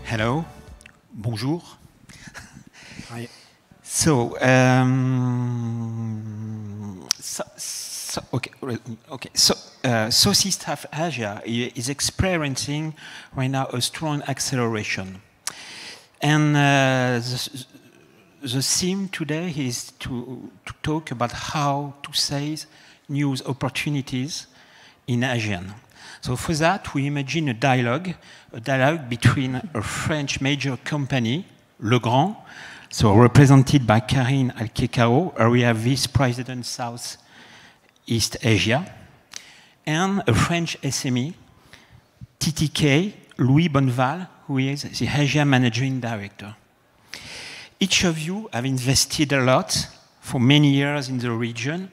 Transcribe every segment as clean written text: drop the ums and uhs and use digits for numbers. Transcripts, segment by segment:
Hello, bonjour. Hi. So, Southeast Asia is experiencing right now a strong acceleration, and the theme today is to talk about how to seize new opportunities in ASEAN. So for that, we imagine a dialogue between a French major company, Legrand, so represented by Karine Alkekao, Area Vice President Southeast Asia, and a French SME, TTK, Louis Bonneval, who is the Asia Managing Director. Each of you have invested a lot for many years in the region.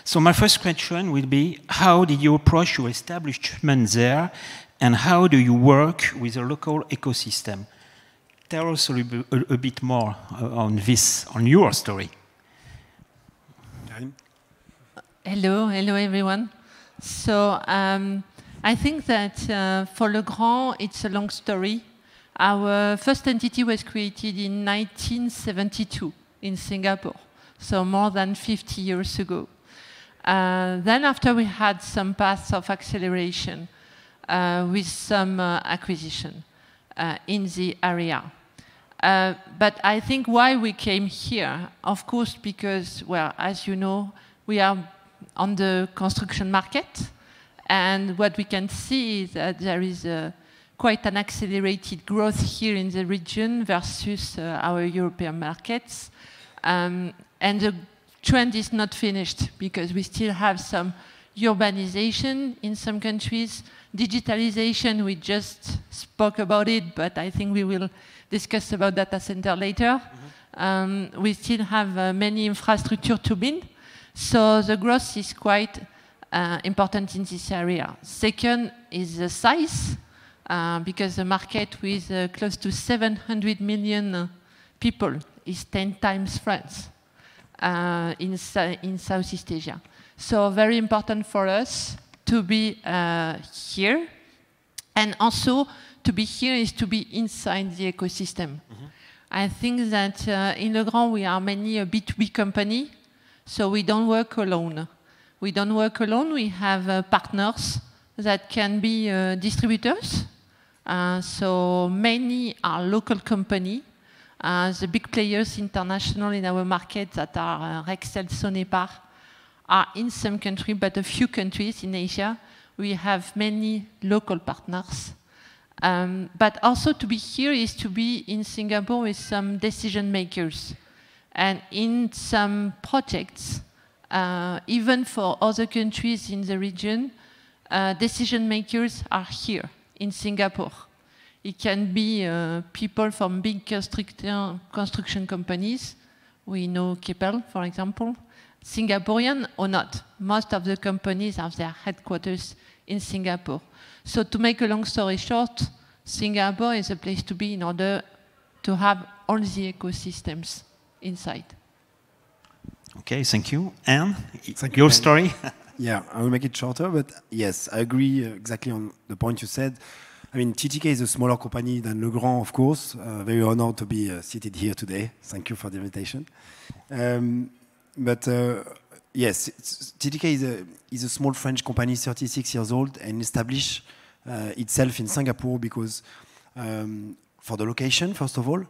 So my first question will be, how did you approach your establishment there, and how do you work with the local ecosystem? Tell us a bit more on this, on your story. Hello everyone. So I think that for Legrand, it's a long story. Our first entity was created in 1972 in Singapore, so more than 50 years ago. Then after we had some paths of acceleration with some acquisition in the area. But I think why we came here, of course, because, well, as you know, we are on the construction market, and what we can see is that there is quite an accelerated growth here in the region versus our European markets. And the trend is not finished because we still have some urbanization in some countries, digitalization, we just spoke about it, but I think we will discuss about data center later. We still have many infrastructure to build, so the growth is quite important in this area. Second is the size, because the market with close to 700 million people is 10 times France in Southeast Asia. So very important for us to be here, and also to be here is to be inside the ecosystem. I think that in Legrand we are mainly a B2B company, so we don't work alone. We don't work alone, we have partners that can be distributors. So many are local company. The big players international in our market that are Rexel, Sonepar, are in some countries, but a few countries in Asia, we have many local partners. But also to be here is to be in Singapore with some decision makers. And in some projects, even for other countries in the region, decision makers are here in Singapore. It can be people from big construction companies. We know Keppel, for example. Singaporean or not. Most of the companies have their headquarters in Singapore. So to make a long story short, Singapore is a place to be in order to have all the ecosystems inside. Okay, thank you. Anne, Thank your you, story? Yeah, I will make it shorter, but yes, I agree exactly on the point you said. I mean, TTK is a smaller company than Legrand, of course. Very honored to be seated here today. Thank you for the invitation. But yes, TTK is a small French company, 36 years old, and established itself in Singapore because for the location, first of all,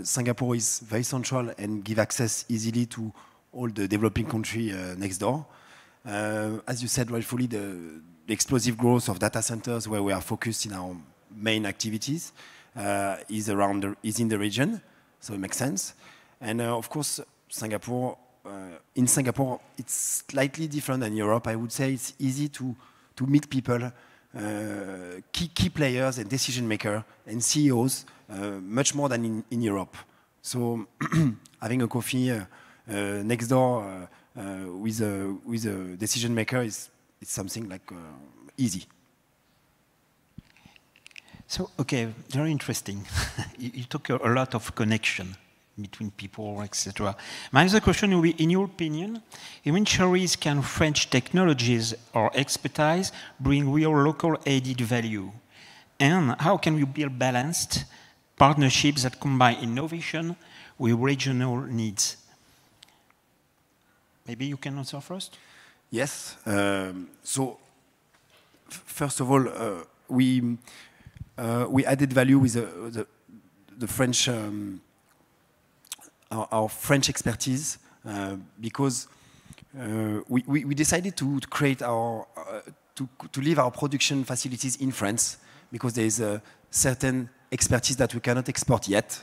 Singapore is very central and give access easily to all the developing country next door. As you said rightfully, the explosive growth of data centers where we are focused in our main activities is in the region, so it makes sense. And of course, in Singapore, it's slightly different than Europe. I would say it's easy to meet people, key players and decision makers and CEOs, much more than in Europe. So having a coffee next door with a decision maker is something like easy. So, okay, very interesting. You talk a lot of connection between people, etc. My other question will be, in your opinion, in which areas can French technologies or expertise bring real local added value? And how can we build balanced partnerships that combine innovation with regional needs? Maybe you can answer first? Yes. So, first of all, we added value with the French, our French expertise, because we decided to create our to leave our production facilities in France, because there is a certain expertise that we cannot export yet.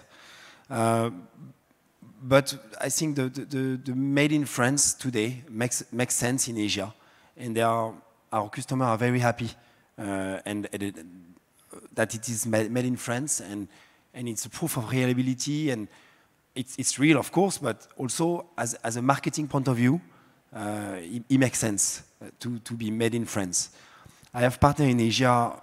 But I think the made in France today makes sense in Asia, and our customers are very happy that it is made in France, and it's a proof of reliability, and it's real, of course, but also as a marketing point of view, it makes sense to be made in France. I have partners in Asia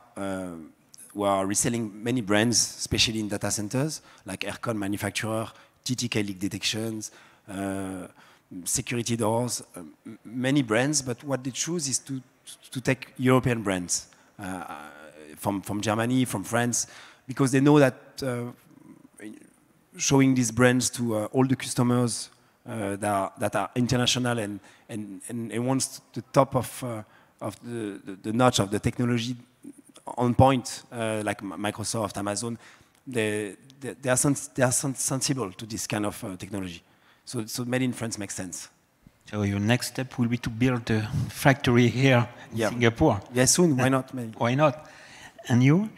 who are reselling many brands, especially in data centers, like aircon manufacturer, TTK leak detections, security doors, many brands, but what they choose is to take European brands from Germany, from France, because they know that showing these brands to all the customers that are international and wants the top of the notch of the technology on point, like Microsoft, Amazon, they are sensible to this kind of technology. So made in France makes sense. So your next step will be to build a factory here in Singapore. Yes, soon. Why not? Maybe. Why not? And you?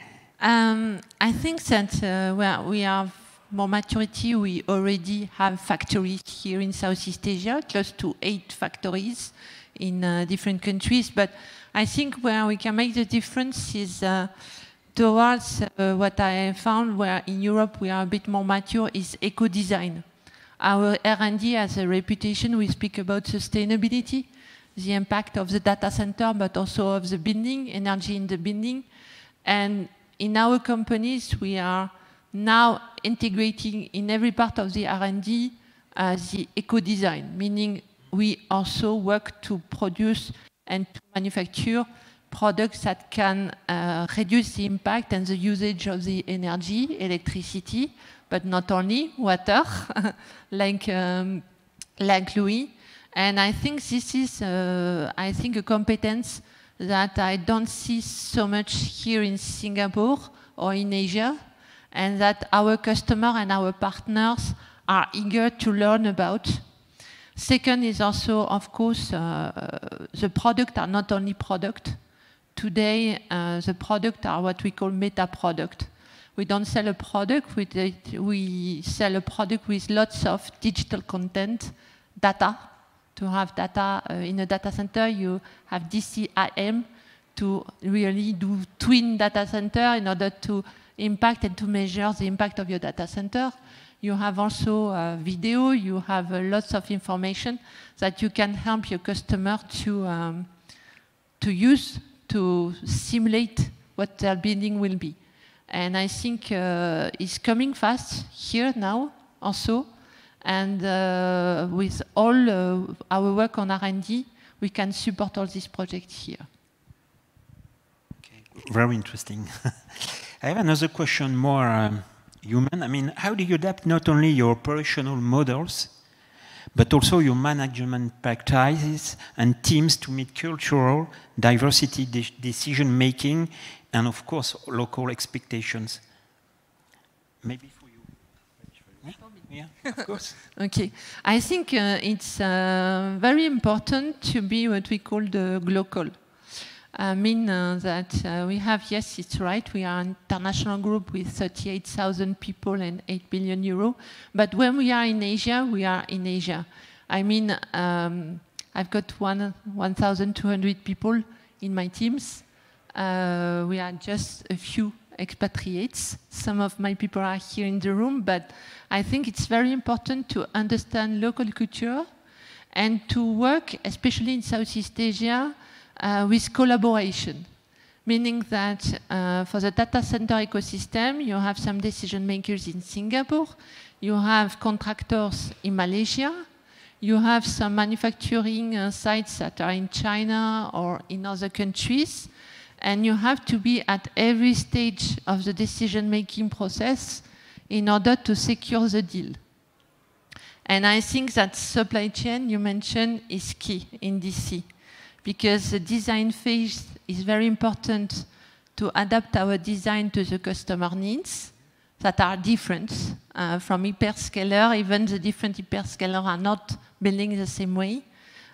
I think that where we have more maturity, we already have factories here in Southeast Asia, close to 8 factories in different countries. But I think where we can make the difference is towards what I found, where in Europe we are a bit more mature, is eco-design. Our R&D has a reputation. We speak about sustainability, the impact of the data center, but also of the building, energy in the building. And in our companies, we are now integrating in every part of the R&D the eco-design, meaning we also work to produce and to manufacture products that can reduce the impact and the usage of the energy, electricity, but not only water, like Louis. And I think this is, a competence that I don't see so much here in Singapore or in Asia, and that our customers and our partners are eager to learn about. Second is also, of course, the products are not only product. Today, the products are what we call meta product. We don't sell a product, we sell a product with lots of digital content, data. To have data in a data center, you have DCIM to really do twin data center in order to impact and to measure the impact of your data center. You have also video, you have lots of information that you can help your customer to use to simulate what their building will be. And I think it's coming fast here now also. And with all our work on R&D, we can support all these projects here. Okay. Very interesting. I have another question, more human. I mean, how do you adapt not only your operational models, but also your management practices and teams to meet cultural diversity, decision-making, and of course, local expectations? Maybe for you. Yeah, of course. Okay. I think it's very important to be what we call the global. I mean that we have, yes, it's right, we are an international group with 38,000 people and 8 billion euro. But when we are in Asia, we are in Asia. I mean, I've got 1,200 people in my teams. We are just a few expatriates. Some of my people are here in the room, but I think it's very important to understand local culture and to work, especially in Southeast Asia, with collaboration. Meaning that for the data center ecosystem, you have some decision makers in Singapore, you have contractors in Malaysia, you have some manufacturing sites that are in China or in other countries. and you have to be at every stage of the decision-making process in order to secure the deal. And I think that supply chain you mentioned is key in DC, because the design phase is very important to adapt our design to the customer needs that are different from hyperscaler. Even the different hyperscalers are not building the same way.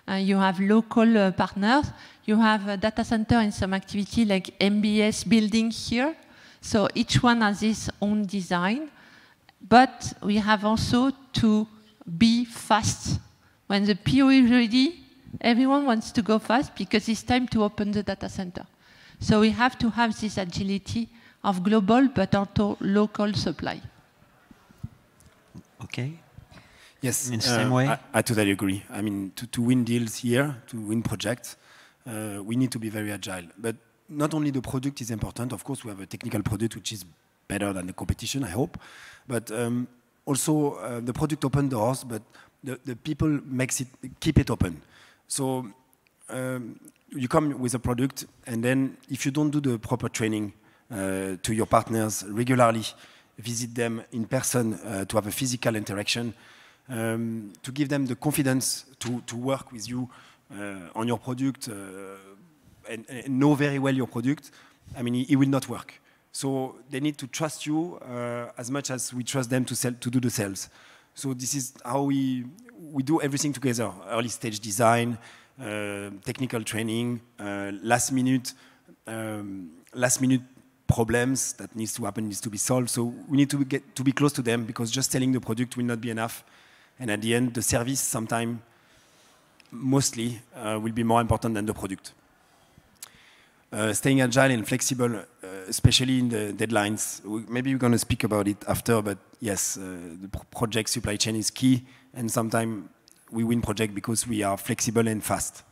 You have local partners. You have a data center in some activity like MBS building here. So each one has its own design. But we have also to be fast. When the PO is ready, everyone wants to go fast because it's time to open the data center. So we have to have this agility of global but also local supply. Okay. Yes, in the same way. I totally agree. I mean, to win deals here, to win projects, we need to be very agile. But not only the product is important. Of course, we have a technical product which is better than the competition, I hope. But also, the product opens doors, but the people keep it open. So you come with a product, and then if you don't do the proper training to your partners regularly, visit them in person to have a physical interaction, to give them the confidence to work with you on your product and know very well your product, I mean, it will not work. So they need to trust you as much as we trust them to do the sales. So this is how we do everything together: early stage design, technical training, last minute problems that needs to happen, needs to be solved. So we need to be close to them, because just selling the product will not be enough. And at the end, the service sometimes, mostly, will be more important than the product. Staying agile and flexible, especially in the deadlines. Maybe we're going to speak about it after, but yes, the project supply chain is key, and sometimes we win project because we are flexible and fast.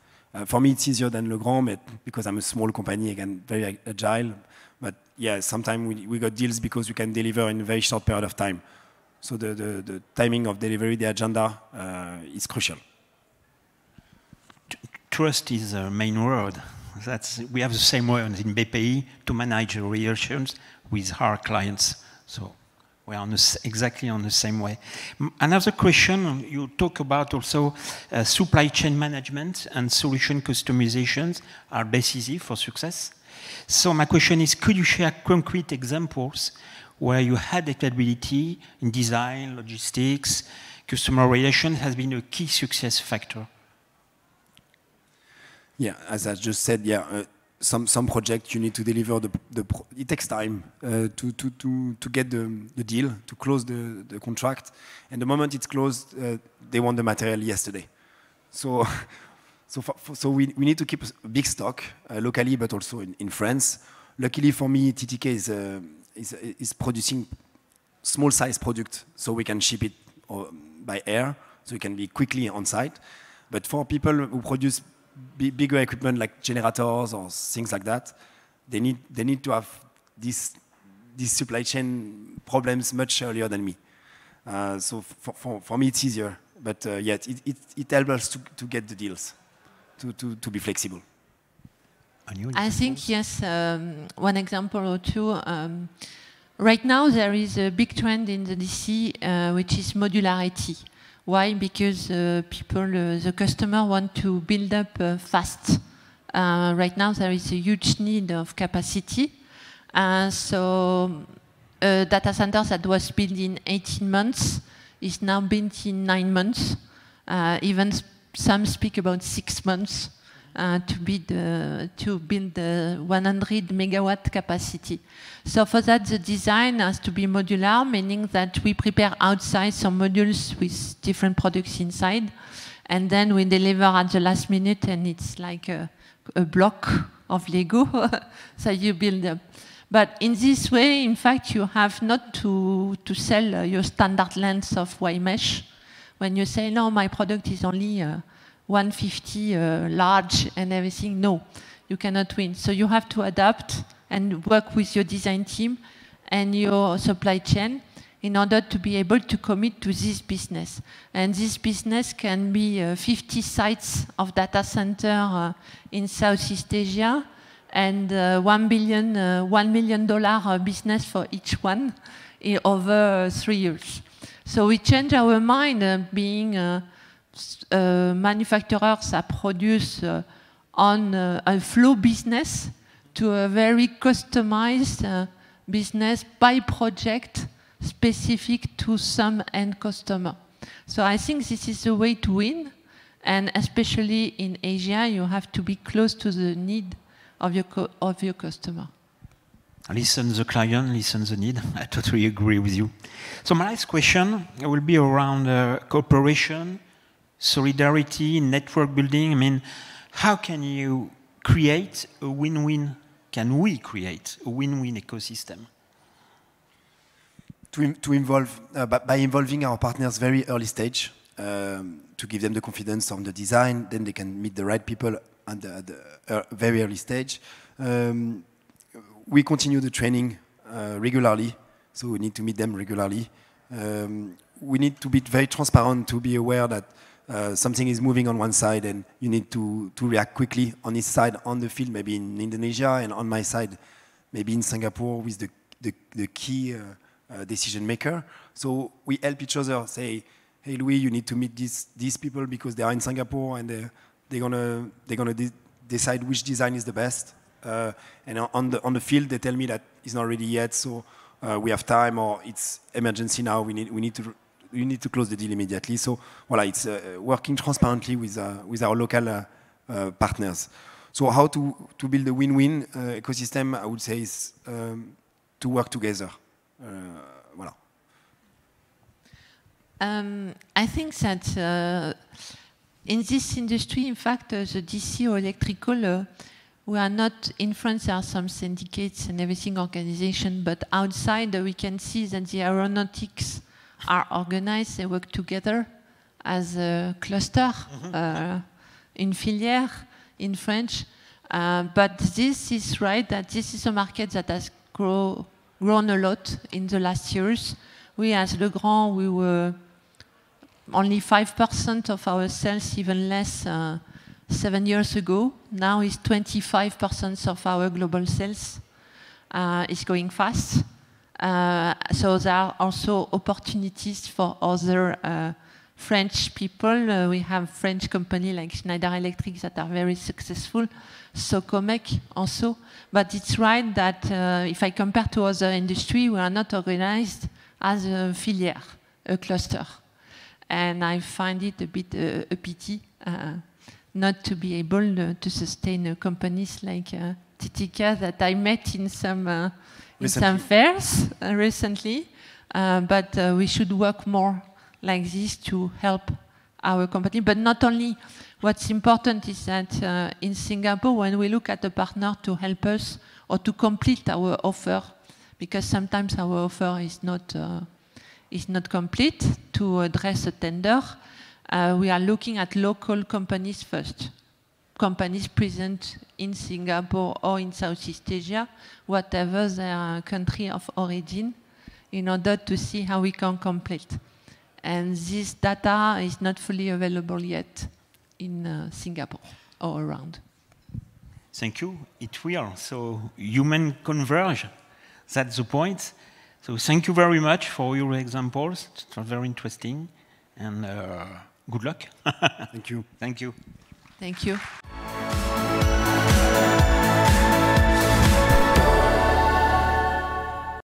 For me, it's easier than Legrand, because I'm a small company, again, very agile. But yeah, sometimes we got deals because we can deliver in a very short period of time. So the timing of delivery, the agenda, is crucial. Trust is the main word. We have the same word in BPI to manage relations with our clients. So we are exactly on the same way. Another question, you talk about also supply chain management and solution customizations are decisive for success. So my question is, could you share concrete examples where you had the capability in design, logistics, customer relations has been a key success factor? Yeah, as I just said, yeah, some project you need to deliver it takes time to get the deal, to close the contract, and the moment it's closed, they want the material yesterday. So we need to keep a big stock locally, but also in France. Luckily for me, TTK is producing small size product, so we can ship it by air, so it can be quickly on site. But for people who produce bigger equipment like generators or things like that, they need to have these supply chain problems much earlier than me. So for me it's easier, but yet it helps us to get the deals, to be flexible. I think yes, one example or two. Right now there is a big trend in the DC, which is modularity. Why? Because the customer want to build up fast. Right now there is a huge need of capacity. So a data center that was built in 18 months is now built in 9 months. Even some speak about 6 months to build the 100 megawatt capacity. So for that, the design has to be modular, meaning that we prepare outside some modules with different products inside, and then we deliver at the last minute, and it's like a block of Lego, so you build up. But in this way, in fact, you have not to sell your standard length of Y-mesh. When you say, no, my product is only 150 large and everything, no, you cannot win. So you have to adapt and work with your design team and your supply chain in order to be able to commit to this business. And this business can be 50 sites of data center in Southeast Asia and $1 million business for each one in over 3 years. So we change our mind, being manufacturers that produce on a flow business to a very customized business by project specific to some end customer. So I think this is the way to win, and especially in Asia, you have to be close to the need of your customer. Listen the client, listen the need. I totally agree with you. So my last question will be around cooperation, solidarity, network building. I mean, how can you create a win-win? Can we create a win-win ecosystem? To involve, by involving our partners very early stage, to give them the confidence on the design, then they can meet the right people at the very early stage. We continue the training regularly, so we need to meet them regularly. We need to be very transparent to be aware that something is moving on one side and you need to react quickly on his side on the field, maybe in Indonesia, and on my side, maybe in Singapore with the key decision maker. So we help each other, say, hey Louis, you need to meet these people because they are in Singapore and they're gonna decide which design is the best. And on the field, they tell me that it's not ready yet, so we have time, or it's emergency now. We need to close the deal immediately. So voilà, it's working transparently with our local partners. So how to build a win-win ecosystem? I would say is to work together. Voilà. I think that in this industry, in fact, the DC or electrical. We are not in France. There are some syndicates and everything organization, but outside we can see that the aeronautics are organized. They work together as a cluster in filière in French. But this is right that this is a market that has grown a lot in the last years. We as Legrand, we were only 5% of our sales, even less. 7 years ago. Now it's 25% of our global sales. It's going fast. So there are also opportunities for other French people. We have French companies like Schneider Electric that are very successful. Socomec also. But it's right that if I compare to other industry, we are not organized as a filière, a cluster. And I find it a bit a pity. Not to be able to sustain companies like TTK that I met in some fairs recently. But we should work more like this to help our company. But not only, what's important is that in Singapore, when we look at a partner to help us or to complete our offer, because sometimes our offer is not complete to address a tender, we are looking at local companies first. Companies present in Singapore or in Southeast Asia, whatever their country of origin, in order to see how we can complete. And this data is not fully available yet in Singapore or around. Thank you. It will. So human converge. That's the point. So thank you very much for your examples. It was very interesting. And good luck. Thank you. Thank you. Thank you.